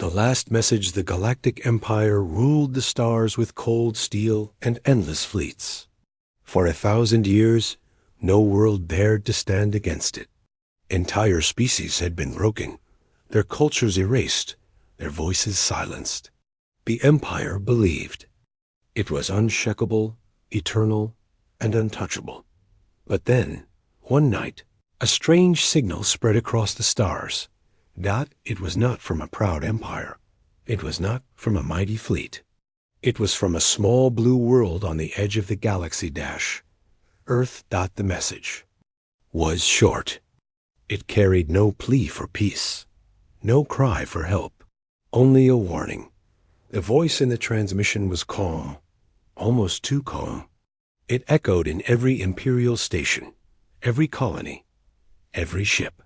The last message: the Galactic Empire ruled the stars with cold steel and endless fleets. For 1,000 years, no world dared to stand against it. Entire species had been broken, their cultures erased, their voices silenced. The Empire believed. It was unshakable, eternal, and untouchable. But then, one night, a strange signal spread across the stars. It was not from a proud empire. It was not from a mighty fleet. It was from a small blue world on the edge of the galaxy dash. Earth. The message was short. It carried no plea for peace, no cry for help, only a warning. The voice in the transmission was calm, almost too calm. It echoed in every imperial station, every colony, every ship.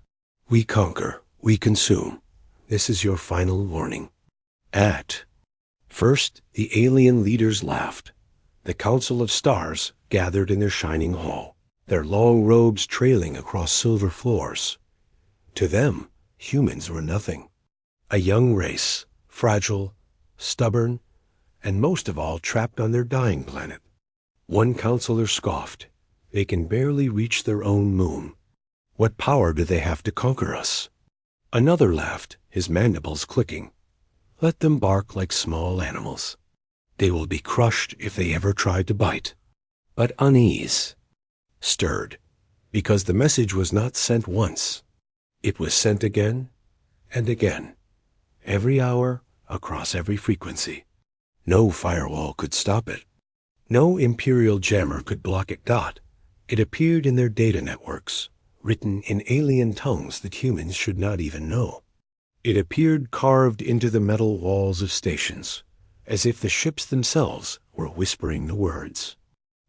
We conquer, we consume. This is your final warning. First, the alien leaders laughed. The Council of Stars gathered in their shining hall, their long robes trailing across silver floors. To them, humans were nothing. A young race, fragile, stubborn, and most of all trapped on their dying planet. One counselor scoffed. They can barely reach their own moon. What power do they have to conquer us? Another laughed, his mandibles clicking. Let them bark like small animals. They will be crushed if they ever try to bite. But unease stirred, because the message was not sent once. It was sent again and again, every hour, across every frequency. No firewall could stop it. No imperial jammer could block it. It appeared in their data networks, written in alien tongues that humans should not even know. It appeared carved into the metal walls of stations, as if the ships themselves were whispering the words.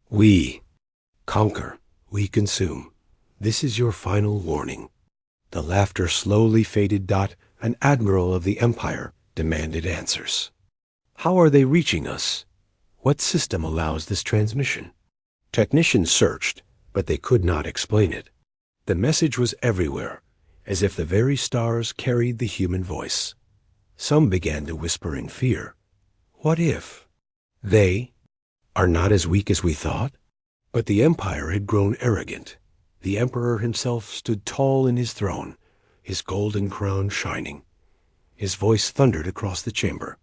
We conquer, we consume. This is your final warning. The laughter slowly faded. An admiral of the Empire demanded answers. How are they reaching us? What system allows this transmission? Technicians searched, but they could not explain it. The message was everywhere, as if the very stars carried the human voice. Some began to whisper in fear. What if they are not as weak as we thought? But the Empire had grown arrogant. The Emperor himself stood tall in his throne, his golden crown shining. His voice thundered across the chamber.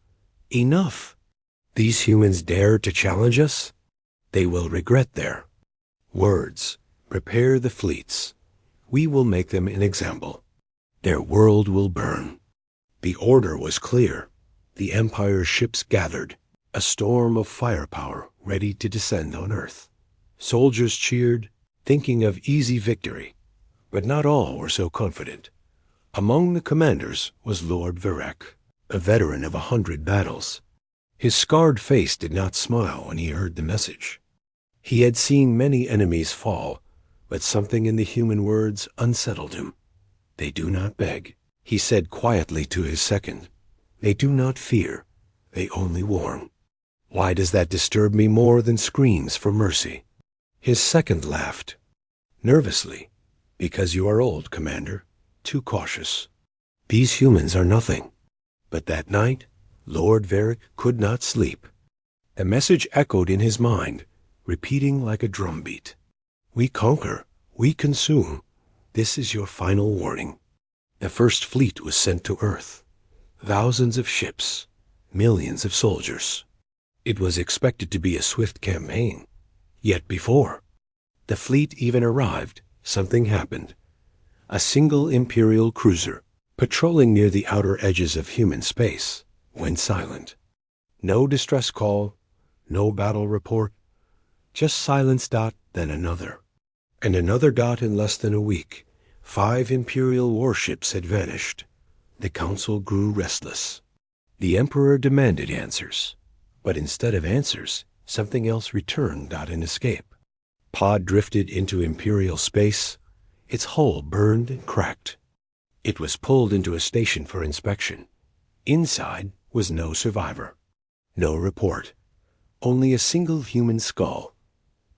Enough! These humans dare to challenge us? They will regret their words. Prepare the fleets. We will make them an example. Their world will burn. The order was clear. The Empire's ships gathered, a storm of firepower ready to descend on Earth. Soldiers cheered, thinking of easy victory, but not all were so confident. Among the commanders was Lord Varek, a veteran of 100 battles. His scarred face did not smile when he heard the message. He had seen many enemies fall, but something in the human words unsettled him. They do not beg, he said quietly to his second. They do not fear, they only warn. Why does that disturb me more than screams for mercy? His second laughed, nervously. Because you are old, Commander, too cautious. These humans are nothing. But that night, Lord Varek could not sleep. The message echoed in his mind, repeating like a drumbeat. We conquer, we consume. This is your final warning. The first fleet was sent to Earth. Thousands of ships, millions of soldiers. It was expected to be a swift campaign. Yet before the fleet even arrived, something happened. A single Imperial cruiser, patrolling near the outer edges of human space, went silent. No distress call, no battle report, just silence. Then another. And another. In less than a week, 5 Imperial warships had vanished. The Council grew restless. The Emperor demanded answers. But instead of answers, something else returned. An escape. Pod drifted into Imperial space. Its hull burned and cracked. It was pulled into a station for inspection. Inside was no survivor. No report. Only a single human skull.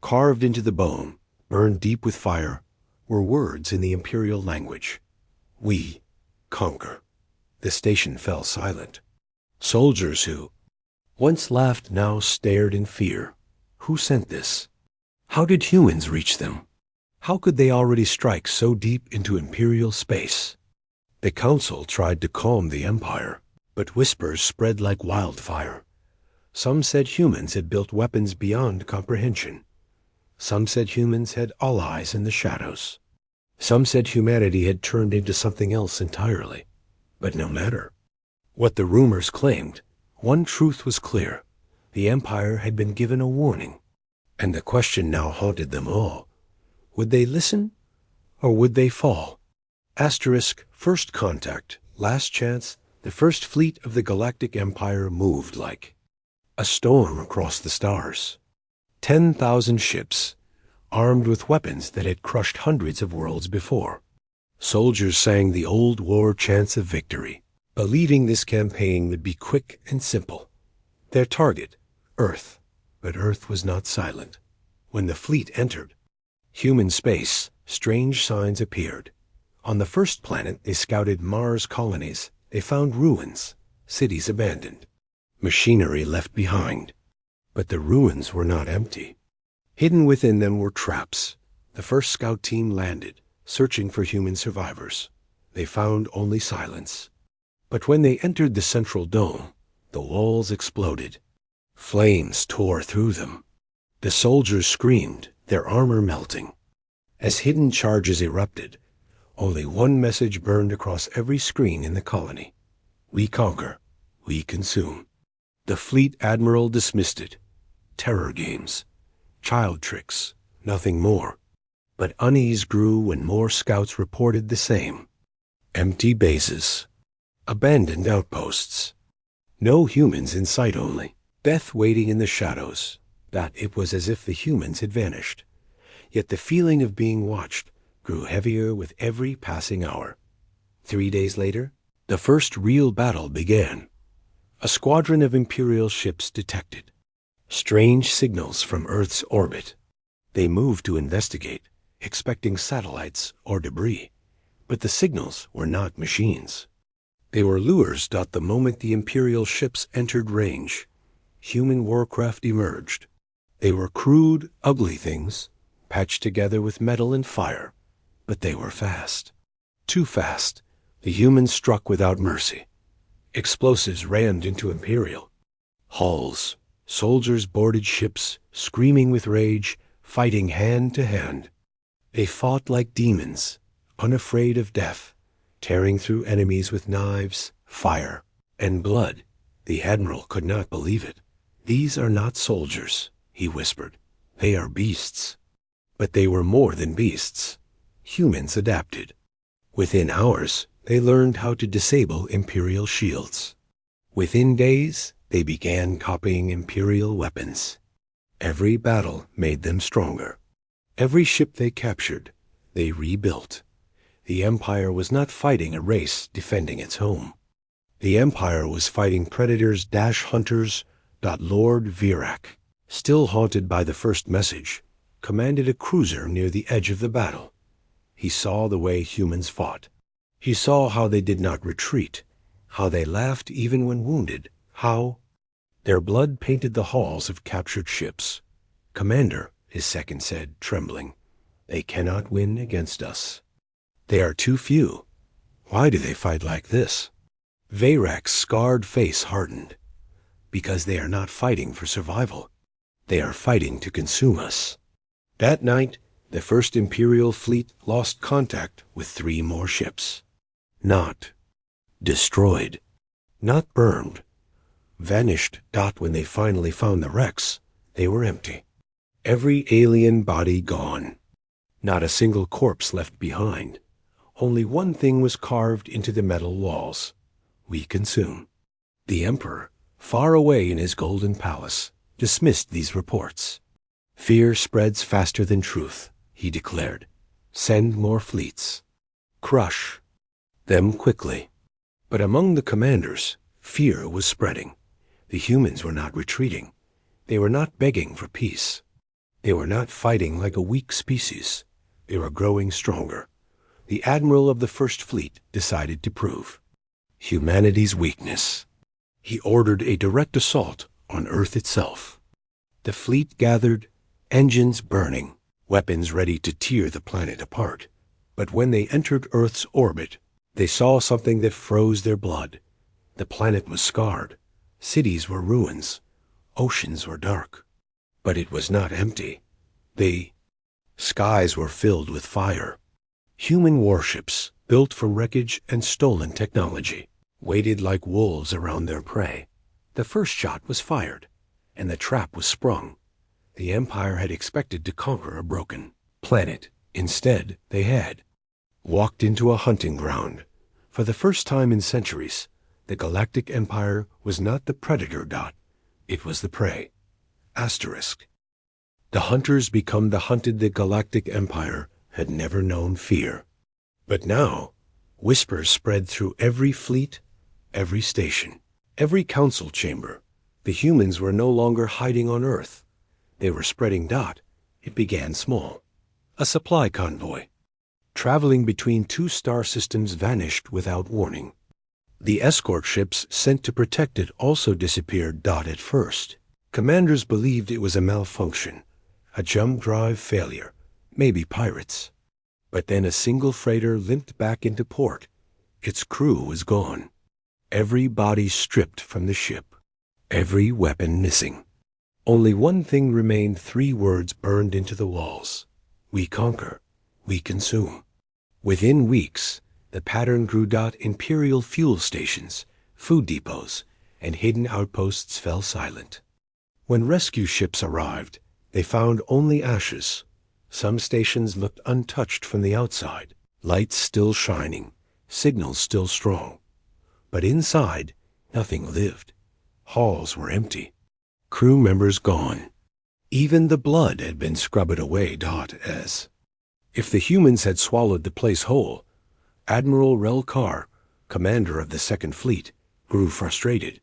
Carved into the bone, burned deep with fire, were words in the Imperial language. We conquer. The station fell silent. Soldiers who once laughed now stared in fear. Who sent this? How did humans reach them? How could they already strike so deep into Imperial space? The Council tried to calm the Empire, but whispers spread like wildfire. Some said humans had built weapons beyond comprehension. Some said humans had allies in the shadows. Some said humanity had turned into something else entirely. But no matter what the rumors claimed, one truth was clear. The Empire had been given a warning, and the question now haunted them all. Would they listen, or would they fall? Asterisk, first contact, last chance, the first fleet of the Galactic Empire moved like a storm across the stars. 10,000 ships, armed with weapons that had crushed hundreds of worlds before. Soldiers sang the old war chants of victory, believing this campaign would be quick and simple. Their target, Earth, but Earth was not silent. When the fleet entered human space, strange signs appeared. On the first planet, they scouted Mars colonies. They found ruins, cities abandoned, machinery left behind. But the ruins were not empty. Hidden within them were traps. The first scout team landed, searching for human survivors. They found only silence. But when they entered the central dome, the walls exploded. Flames tore through them. The soldiers screamed, their armor melting. As hidden charges erupted, only one message burned across every screen in the colony. We conquer, we consume. The fleet admiral dismissed it. Terror games, child tricks, nothing more. But unease grew when more scouts reported the same. Empty bases, abandoned outposts. No humans in sight only. Death waiting in the shadows. That it was as if the humans had vanished. Yet the feeling of being watched grew heavier with every passing hour. 3 days later, the first real battle began. A squadron of Imperial ships detected strange signals from Earth's orbit. They moved to investigate, expecting satellites or debris. But the signals were not machines. They were lures. The moment the Imperial ships entered range, human warcraft emerged. They were crude, ugly things, patched together with metal and fire. But they were fast. Too fast. The humans struck without mercy. Explosives rammed into Imperial hulls. Soldiers boarded ships, screaming with rage, fighting hand to hand. They fought like demons, unafraid of death, tearing through enemies with knives, fire, and blood. The admiral could not believe it. These are not soldiers, he whispered. They are beasts. But they were more than beasts. Humans adapted. Within hours, they learned how to disable Imperial shields. Within days, they began copying Imperial weapons. Every battle made them stronger. Every ship they captured, they rebuilt. The Empire was not fighting a race defending its home. The Empire was fighting predators-hunters. Lord Virak, still haunted by the first message, commanded a cruiser near the edge of the battle. He saw the way humans fought. He saw how they did not retreat, how they laughed even when wounded, how their blood painted the halls of captured ships. Commander, his second said, trembling, they cannot win against us. They are too few. Why do they fight like this? Virak's scarred face hardened. Because they are not fighting for survival. They are fighting to consume us. That night, the first Imperial fleet lost contact with 3 more ships. Not destroyed, not burned, vanished. When they finally found the wrecks, they were empty. Every alien body gone. Not a single corpse left behind. Only one thing was carved into the metal walls. We consume. The Emperor, far away in his golden palace, dismissed these reports. Fear spreads faster than truth, he declared. Send more fleets. Crush them quickly. But among the commanders, fear was spreading. The humans were not retreating. They were not begging for peace. They were not fighting like a weak species. They were growing stronger. The admiral of the First Fleet decided to prove. humanity's weakness. He ordered a direct assault on Earth itself. The fleet gathered, engines burning, weapons ready to tear the planet apart. But when they entered Earth's orbit, they saw something that froze their blood. The planet was scarred. Cities were ruins. Oceans were dark. But it was not empty. The skies were filled with fire. Human warships, built from wreckage and stolen technology, waited like wolves around their prey. The first shot was fired, and the trap was sprung. The Empire had expected to conquer a broken planet. Instead, they had walked into a hunting ground. For the first time in centuries, the Galactic Empire was not the predator. It was the prey. Asterisk. The hunters become the hunted. The Galactic Empire had never known fear. But now, whispers spread through every fleet, every station, every council chamber. The humans were no longer hiding on Earth. They were spreading. It began small. A supply convoy, traveling between two star systems, vanished without warning. The escort ships sent to protect it also disappeared. At first, commanders believed it was a malfunction, a jump drive failure, maybe pirates. But then a single freighter limped back into port. Its crew was gone. Every body stripped from the ship. Every weapon missing. Only one thing remained. 3 words burned into the walls. We conquer. We consume. Within weeks, the pattern grew. Imperial fuel stations, food depots, and hidden outposts fell silent. When rescue ships arrived, they found only ashes. Some stations looked untouched from the outside, lights still shining, signals still strong. But inside, nothing lived. Halls were empty. Crew members gone. Even the blood had been scrubbed away. As if the humans had swallowed the place whole. Admiral Relkar, commander of the Second Fleet, grew frustrated.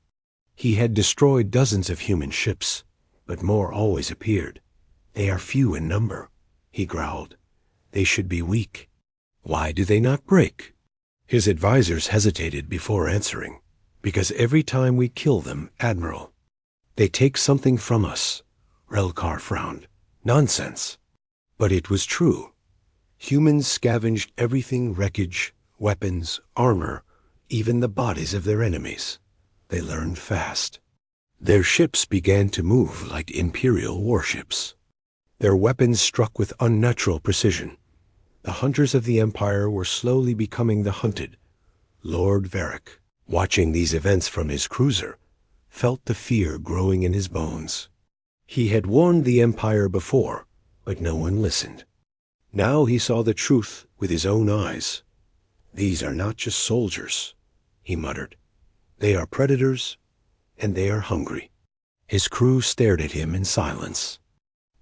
He had destroyed dozens of human ships, but more always appeared. They are few in number, he growled. They should be weak. Why do they not break? His advisors hesitated before answering. Because every time we kill them, Admiral, they take something from us. Relkar frowned. Nonsense. But it was true. Humans scavenged everything: wreckage, weapons, armor, even the bodies of their enemies. They learned fast. Their ships began to move like Imperial warships. Their weapons struck with unnatural precision. The hunters of the Empire were slowly becoming the hunted. Lord Varric, watching these events from his cruiser, felt the fear growing in his bones. He had warned the Empire before, but no one listened. Now he saw the truth with his own eyes. These are not just soldiers, he muttered. They are predators, and they are hungry. His crew stared at him in silence.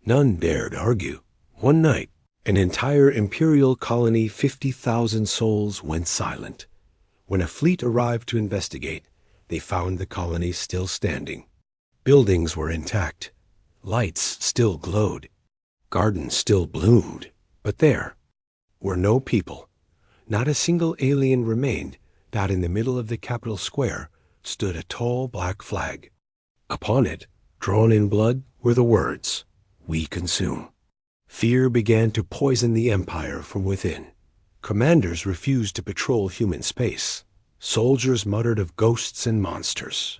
None dared argue. One night, an entire Imperial colony, 50,000 souls, went silent. When a fleet arrived to investigate, they found the colony still standing. Buildings were intact. Lights still glowed. Gardens still bloomed. But there were no people. Not a single alien remained. In the middle of the capital square stood a tall black flag. Upon it, drawn in blood, were the words, "We consume." Fear began to poison the Empire from within. Commanders refused to patrol human space. Soldiers muttered of ghosts and monsters.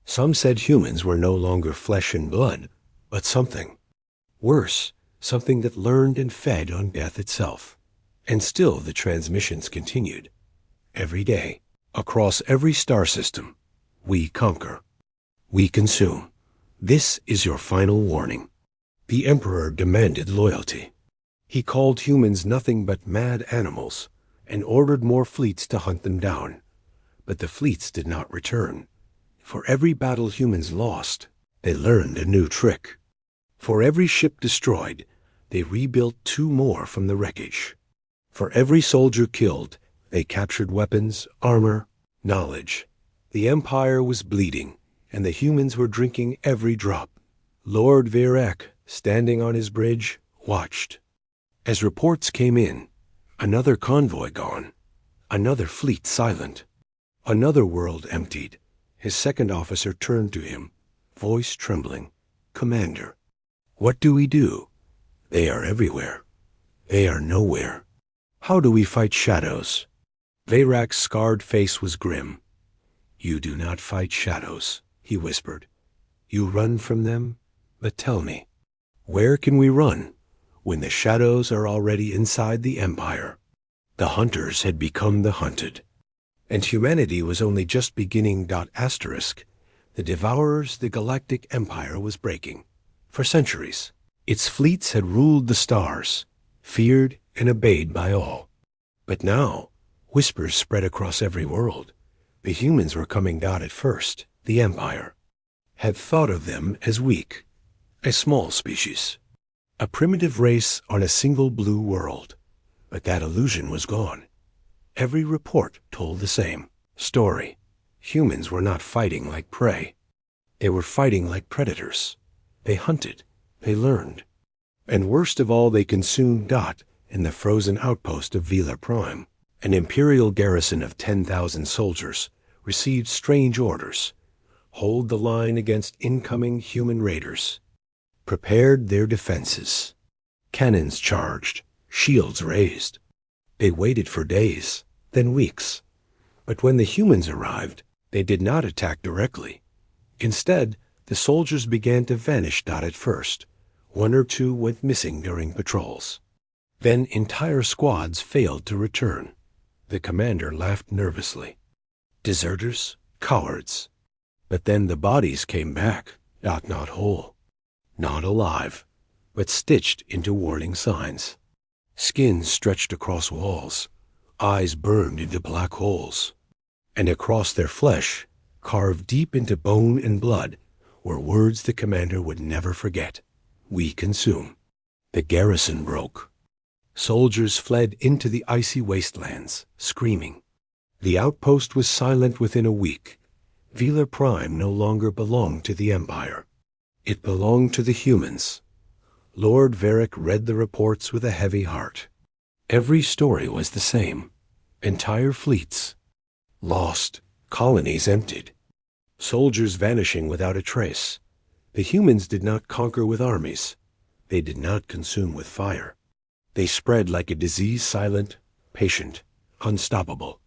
Some said humans were no longer flesh and blood, but something worse, something that learned and fed on death itself. And still the transmissions continued. Every day, across every star system, we conquer. We consume. This is your final warning. The Emperor demanded loyalty. He called humans nothing but mad animals and ordered more fleets to hunt them down. But the fleets did not return. For every battle humans lost, they learned a new trick. For every ship destroyed, they rebuilt 2 more from the wreckage. For every soldier killed, they captured weapons, armor, knowledge. The Empire was bleeding, and the humans were drinking every drop. Lord Varric, standing on his bridge, watched. As reports came in, another convoy gone, another fleet silent. Another world emptied. His second officer turned to him, voice trembling. "Commander, what do we do? They are everywhere. They are nowhere. How do we fight shadows?" Veyrak's scarred face was grim. "You do not fight shadows," he whispered. "You run from them, but tell me, where can we run when the shadows are already inside the Empire?" The hunters had become the hunted, and humanity was only just beginning. The Devourers, the Galactic Empire was breaking. For centuries, its fleets had ruled the stars, feared and obeyed by all. But now, whispers spread across every world. The humans were coming. At first, the Empire had thought of them as weak, a small species, a primitive race on a single blue world. But that illusion was gone. Every report told the same story. Humans were not fighting like prey. They were fighting like predators. They hunted. They learned. And worst of all, they consumed. In the frozen outpost of Vila Prime, an imperial garrison of 10,000 soldiers received strange orders. Hold the line against incoming human raiders. Prepared their defenses. Cannons charged, shields raised. They waited for days, then weeks. But when the humans arrived, they did not attack directly. Instead, the soldiers began to vanish. At first, one or two went missing during patrols. Then entire squads failed to return. The commander laughed nervously. Deserters, cowards. But then the bodies came back, not whole, not alive, but stitched into warning signs. Skins stretched across walls, eyes burned into black holes, and across their flesh, carved deep into bone and blood, were words the commander would never forget. "We consume." The garrison broke. Soldiers fled into the icy wastelands, screaming. The outpost was silent within a week. Vila Prime no longer belonged to the Empire. It belonged to the humans. Lord Veyrak read the reports with a heavy heart. Every story was the same. Entire fleets lost, colonies emptied, soldiers vanishing without a trace. The humans did not conquer with armies. They did not consume with fire. They spread like a disease, silent, patient, unstoppable.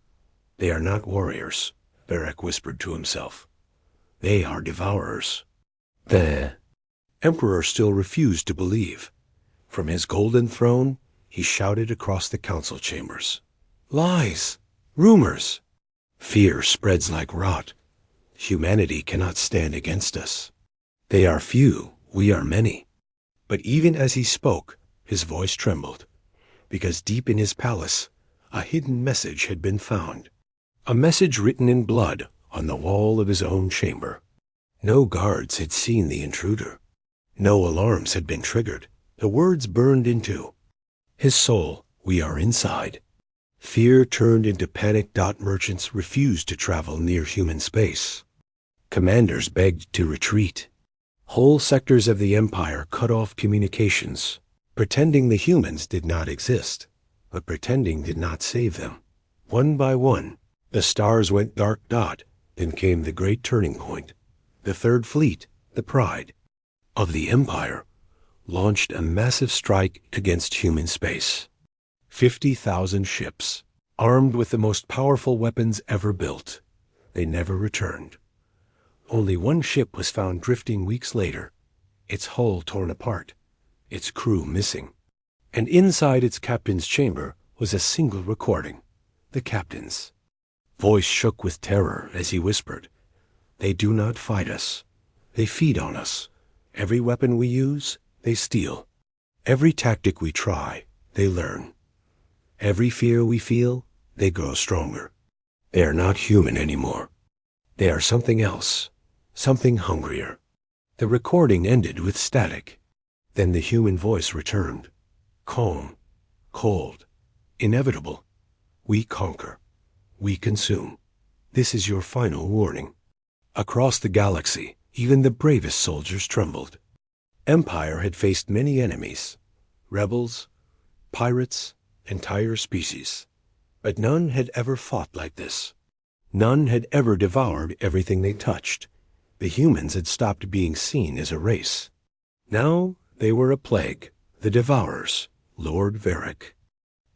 "They are not warriors," Veyrak whispered to himself. "They are devourers." The Emperor still refused to believe. From his golden throne, he shouted across the council chambers. "Lies! Rumors! Fear spreads like rot. Humanity cannot stand against us. They are few, we are many." But even as he spoke, his voice trembled, because deep in his palace, a hidden message had been found. A message written in blood on the wall of his own chamber. No guards had seen the intruder. No alarms had been triggered. The words burned into his soul. "We are inside." Fear turned into panic. Merchants refused to travel near human space. Commanders begged to retreat. Whole sectors of the Empire cut off communications, pretending the humans did not exist, but pretending did not save them. One by one, the stars went dark. Then came the great turning point. The Third Fleet, the pride of the Empire, launched a massive strike against human space. 50,000 ships, armed with the most powerful weapons ever built. They never returned. Only one ship was found drifting weeks later, its hull torn apart, its crew missing. And inside its captain's chamber was a single recording. The captain's voice shook with terror as he whispered, "They do not fight us. They feed on us. Every weapon we use, they steal. Every tactic we try, they learn. Every fear we feel, they grow stronger. They are not human anymore. They are something else, something hungrier." The recording ended with static. Then the human voice returned, calm, cold, inevitable. "We conquer. We consume. This is your final warning." Across the galaxy, even the bravest soldiers trembled. Empire had faced many enemies, rebels, pirates, entire species, but none had ever fought like this. None had ever devoured everything they touched. The humans had stopped being seen as a race. Now they were a plague. The Devourers, Lord Varric,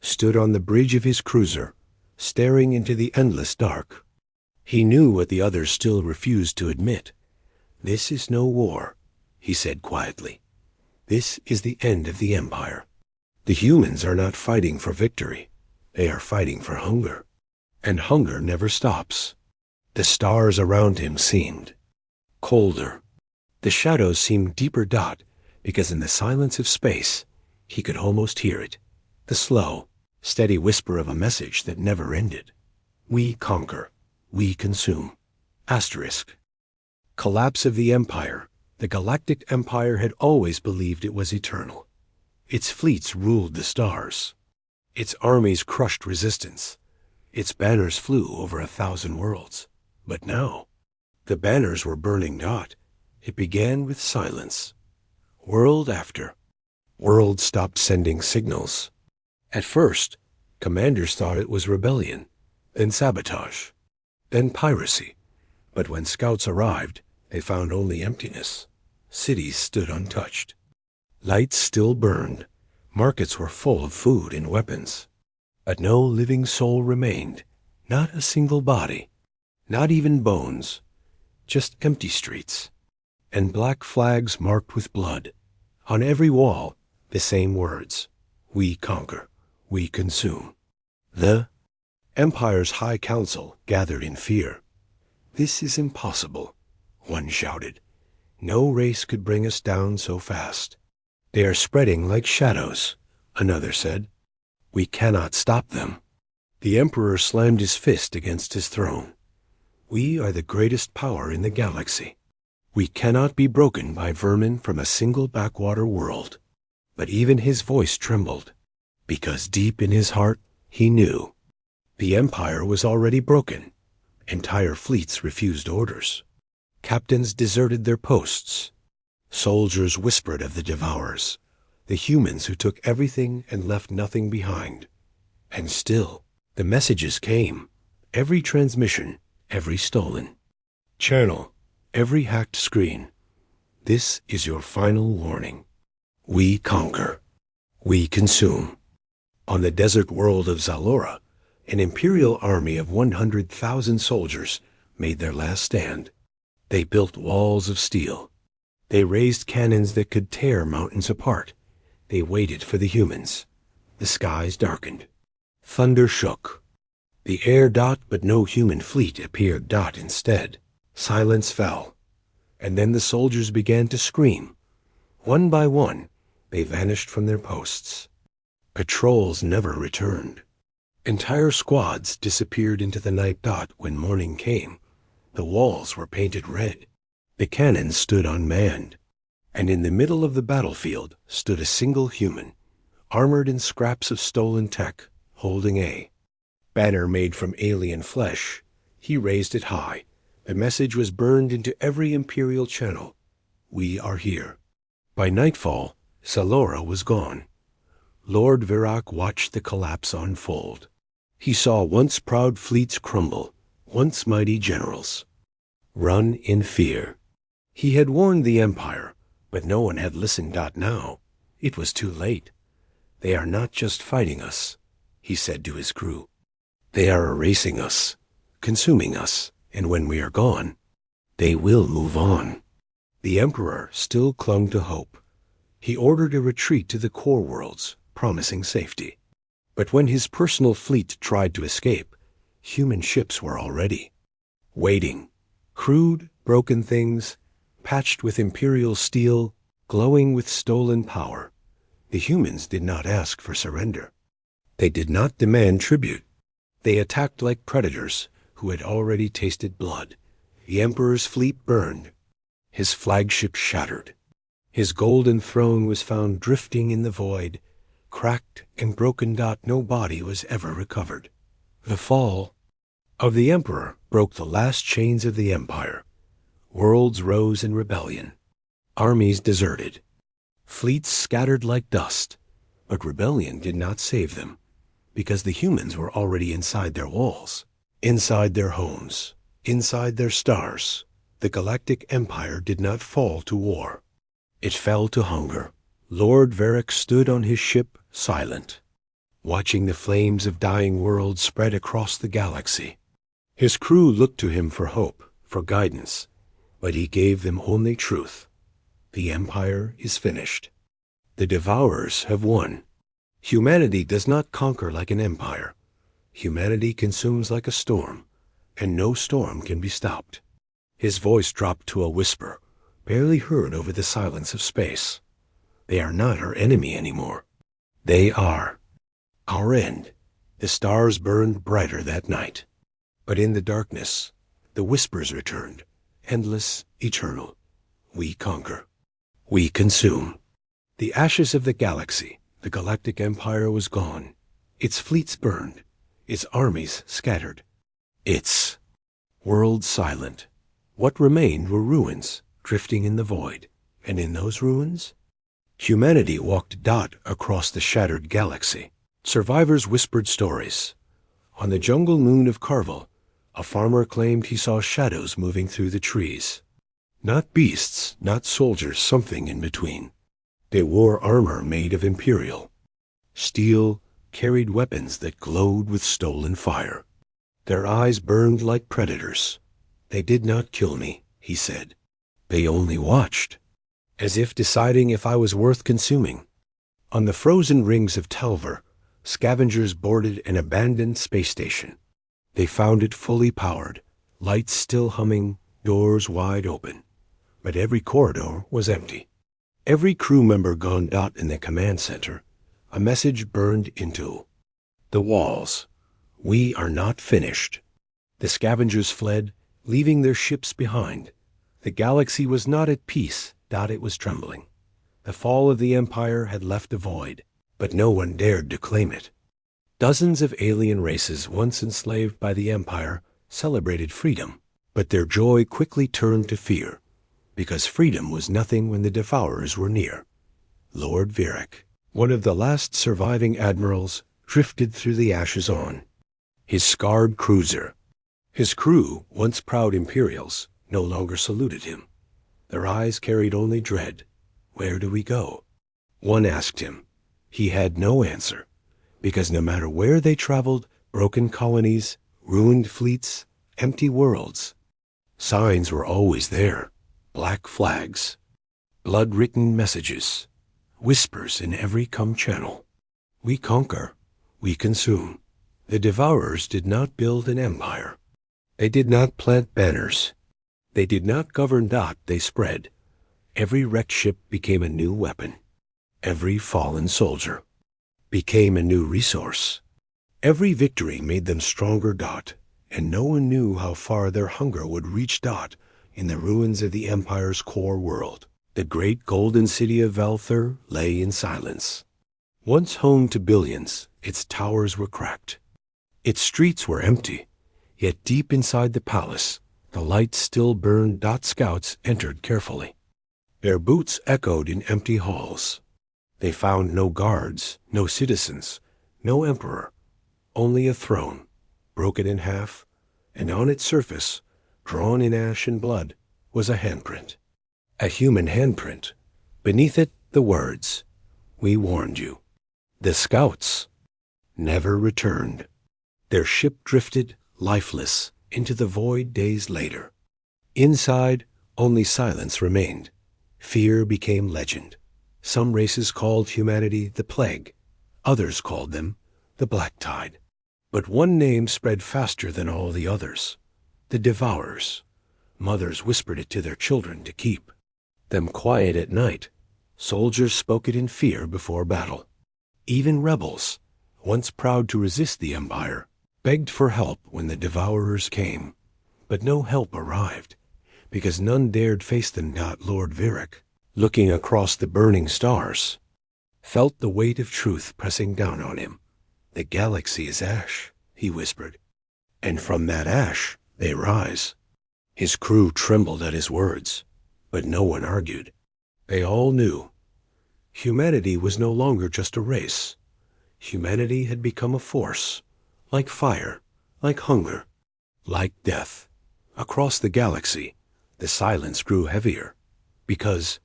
stood on the bridge of his cruiser, staring into the endless dark. He knew what the others still refused to admit. "This is no war," he said quietly. "This is the end of the Empire. The humans are not fighting for victory. They are fighting for hunger. And hunger never stops." The stars around him seemed colder. The shadows seemed deeper dot, because in the silence of space, he could almost hear it. The slow, steady whisper of a message that never ended. We conquer. We consume. Asterisk. Collapse of the Empire. The Galactic Empire had always believed it was eternal. Its fleets ruled the stars. Its armies crushed resistance. Its banners flew over 1,000 worlds. But now, the banners were burning not. It began with silence. World after world stopped sending signals. At first, commanders thought it was rebellion, then sabotage, then piracy. But when scouts arrived, they found only emptiness. Cities stood untouched. Lights still burned. Markets were full of food and weapons. But no living soul remained, not a single body, not even bones, just empty streets, and black flags marked with blood. On every wall, the same words: we conquer, we consume. The Empire's High Council gathered in fear. "This is impossible," one shouted. "No race could bring us down so fast." "They are spreading like shadows," another said. "We cannot stop them." The Emperor slammed his fist against his throne. "We are the greatest power in the galaxy. We cannot be broken by vermin from a single backwater world." But even his voice trembled, because deep in his heart he knew the Empire was already broken. Entire fleets refused orders. Captains deserted their posts. Soldiers whispered of the Devourers, the humans who took everything and left nothing behind. And still, the messages came. Every transmission, every stolen channel, every hacked screen. This is your final warning. We conquer. We consume. On the desert world of Zalora, an imperial army of 100,000 soldiers made their last stand. They built walls of steel. They raised cannons that could tear mountains apart. They waited for the humans. The skies darkened. Thunder shook. The air dot, but no human fleet appeared dot instead. Silence fell. And then the soldiers began to scream. One by one, they vanished from their posts. Patrols never returned. Entire squads disappeared into the night dot when morning came. The walls were painted red. The cannons stood unmanned. And in the middle of the battlefield stood a single human, armored in scraps of stolen tech, holding a banner made from alien flesh. He raised it high. The message was burned into every imperial channel. We are here. By nightfall, Zalora was gone. Lord Varric watched the collapse unfold. He saw once proud fleets crumble, once mighty generals run in fear. He had warned the Empire, but no one had listened. Now, it was too late. "They are not just fighting us," he said to his crew. "They are erasing us, consuming us, and when we are gone, they will move on." The Emperor still clung to hope. He ordered a retreat to the core worlds, promising safety. But when his personal fleet tried to escape, human ships were already waiting. Crude, broken things, patched with imperial steel, glowing with stolen power. The humans did not ask for surrender. They did not demand tribute. They attacked like predators who had already tasted blood. The Emperor's fleet burned. His flagship shattered. His golden throne was found drifting in the void, cracked and broken. No body was ever recovered. The fall of the Emperor broke the last chains of the Empire. Worlds rose in rebellion. Armies deserted. Fleets scattered like dust. But rebellion did not save them, because the humans were already inside their walls. Inside their homes, inside their stars, the Galactic Empire did not fall to war. It fell to hunger. Lord Varric stood on his ship, silent, watching the flames of dying worlds spread across the galaxy. His crew looked to him for hope, for guidance, but he gave them only truth. The Empire is finished. The Devourers have won. Humanity does not conquer like an empire. Humanity consumes like a storm, and no storm can be stopped. His voice dropped to a whisper, barely heard over the silence of space. They are not our enemy anymore. They are our end. The stars burned brighter that night. But in the darkness, the whispers returned, endless, eternal. We conquer. We consume. The ashes of the galaxy, the Galactic Empire was gone. Its fleets burned. Its armies scattered. Its world silent. What remained were ruins, drifting in the void. And in those ruins, humanity walked dot across the shattered galaxy. Survivors whispered stories. On the jungle moon of Carvel, a farmer claimed he saw shadows moving through the trees. Not beasts, not soldiers, something in between. They wore armor made of imperial. Steel carried weapons that glowed with stolen fire. Their eyes burned like predators. They did not kill me, he said. They only watched, as if deciding if I was worth consuming. On the frozen rings of Talver, scavengers boarded an abandoned space station. They found it fully powered, lights still humming, doors wide open. But every corridor was empty. Every crew member gone dot in the command center, a message burned into the walls. We are not finished. The scavengers fled, leaving their ships behind. The galaxy was not at peace, dot it was trembling. The fall of the Empire had left a void, but no one dared to claim it. Dozens of alien races once enslaved by the Empire celebrated freedom, but their joy quickly turned to fear, because freedom was nothing when the Devourers were near. Lord Varric, one of the last surviving admirals, drifted through the ashes on his scarred cruiser. His crew, once proud Imperials, no longer saluted him. Their eyes carried only dread. Where do we go? One asked him. He had no answer, because no matter where they traveled, broken colonies, ruined fleets, empty worlds, signs were always there. Black flags, blood-written messages, whispers in every come channel. We conquer, we consume. The Devourers did not build an empire. They did not plant banners. They did not govern dot, they spread. Every wrecked ship became a new weapon. Every fallen soldier became a new resource. Every victory made them stronger dot, and no one knew how far their hunger would reach dot in the ruins of the Empire's core world. The great golden city of Valthur lay in silence. Once home to billions, its towers were cracked. Its streets were empty, yet deep inside the palace, the lights still burned. Dot scouts entered carefully. Their boots echoed in empty halls. They found no guards, no citizens, no emperor, only a throne, broken in half, and on its surface, drawn in ash and blood, was a handprint. A human handprint. Beneath it, the words, "We warned you." The scouts never returned. Their ship drifted, lifeless, into the void days later. Inside, only silence remained. Fear became legend. Some races called humanity the Plague. Others called them the Black Tide. But one name spread faster than all the others. The Devourers. Mothers whispered it to their children to keep them quiet at night. Soldiers spoke it in fear before battle. Even rebels, once proud to resist the Empire, begged for help when the Devourers came. But no help arrived, because none dared face them. Lord Varric, looking across the burning stars, felt the weight of truth pressing down on him. The galaxy is ash, he whispered, and from that ash they rise. His crew trembled at his words, but no one argued. They all knew. Humanity was no longer just a race. Humanity had become a force, like fire, like hunger, Like death, across the galaxy, the silence grew heavier, because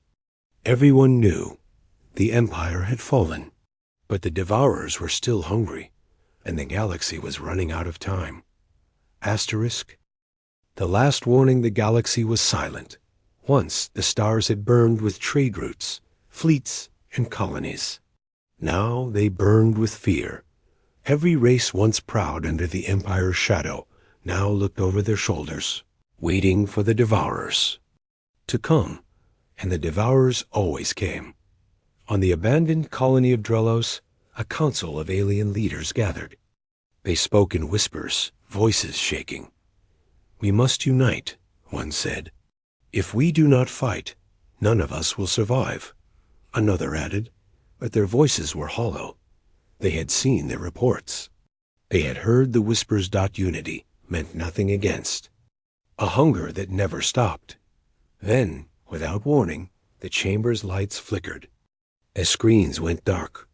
everyone knew the Empire had fallen. But the Devourers were still hungry, and the galaxy was running out of time. Asterisk. The last warning, the galaxy was silent. Once the stars had burned with trade routes, fleets, and colonies. Now they burned with fear. Every race once proud under the Empire's shadow now looked over their shoulders, waiting for the Devourers to come. And the Devourers always came. On the abandoned colony of Drelos, a council of alien leaders gathered. They spoke in whispers, voices shaking. "We must unite," one said. "If we do not fight, none of us will survive," another added, but their voices were hollow. They had seen their reports. They had heard the whispers. Unity meant nothing against. A hunger that never stopped. Then, without warning, the chamber's lights flickered. As screens went dark,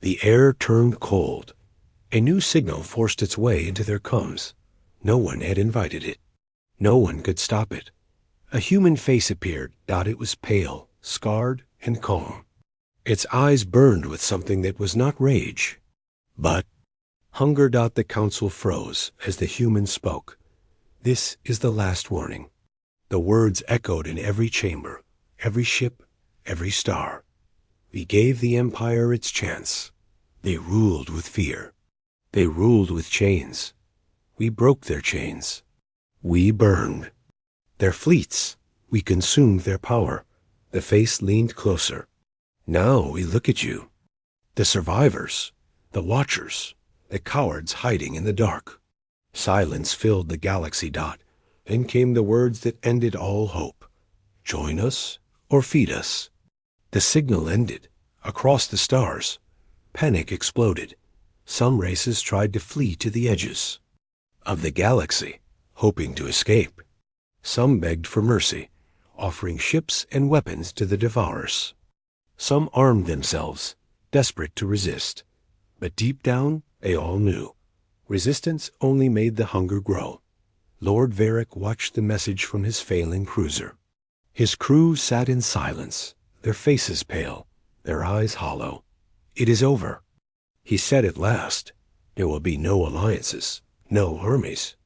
the air turned cold. A new signal forced its way into their comms. No one had invited it. No one could stop it. A human face appeared. It was pale, scarred, and calm. Its eyes burned with something that was not rage, but hunger. The council froze as the human spoke. "This is the last warning." The words echoed in every chamber, every ship, every star. "We gave the Empire its chance. They ruled with fear. They ruled with chains. We broke their chains. We burned their fleets. We consumed their power." The face leaned closer. "Now we look at you, the survivors, the watchers, the cowards hiding in the dark." Silence filled the galaxy. Then came the words that ended all hope. "Join us or feed us." The signal ended. Across the stars, panic exploded. Some races tried to flee to the edges of the galaxy, hoping to escape. Some begged for mercy, offering ships and weapons to the Devourers. Some armed themselves, desperate to resist. But deep down, they all knew resistance only made the hunger grow. Lord Varric watched the message from his failing cruiser. His crew sat in silence, their faces pale, their eyes hollow. "It is over," he said at last. "There will be no alliances, no armies,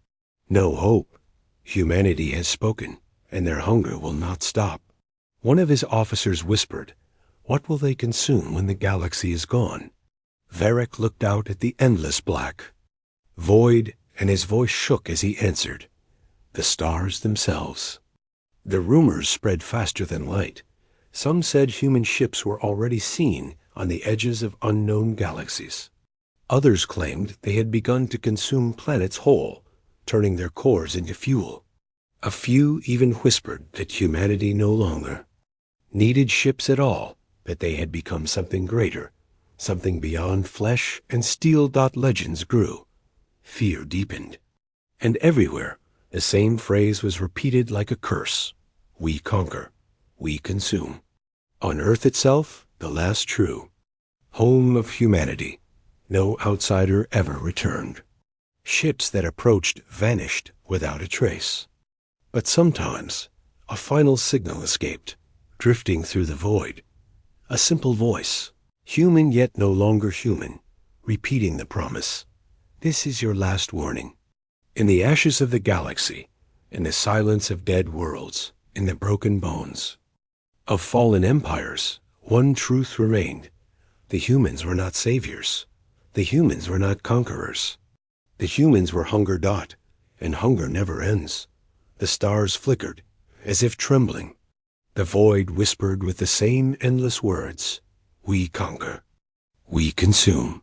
no hope. Humanity has spoken, and their hunger will not stop." One of his officers whispered, "What will they consume when the galaxy is gone?" Varric looked out at the endless black void, and his voice shook as he answered, "The stars themselves." The rumors spread faster than light. Some said human ships were already seen on the edges of unknown galaxies. Others claimed they had begun to consume planets whole, turning their cores into fuel. A few even whispered that humanity no longer needed ships at all, that they had become something greater, something beyond flesh and steel. Legends grew. Fear deepened. And everywhere, the same phrase was repeated like a curse. "We conquer. We consume." On Earth itself, the last true home of humanity, no outsider ever returned. Ships that approached vanished without a trace. But sometimes a final signal escaped, drifting through the void. A simple voice, human yet no longer human, repeating the promise. "This is your last warning." In the ashes of the galaxy, in the silence of dead worlds, in the broken bones of fallen empires, one truth remained. The humans were not saviors. The humans were not conquerors. The humans were hunger. And hunger never ends. The stars flickered, as if trembling. The void whispered with the same endless words. "We conquer. We consume."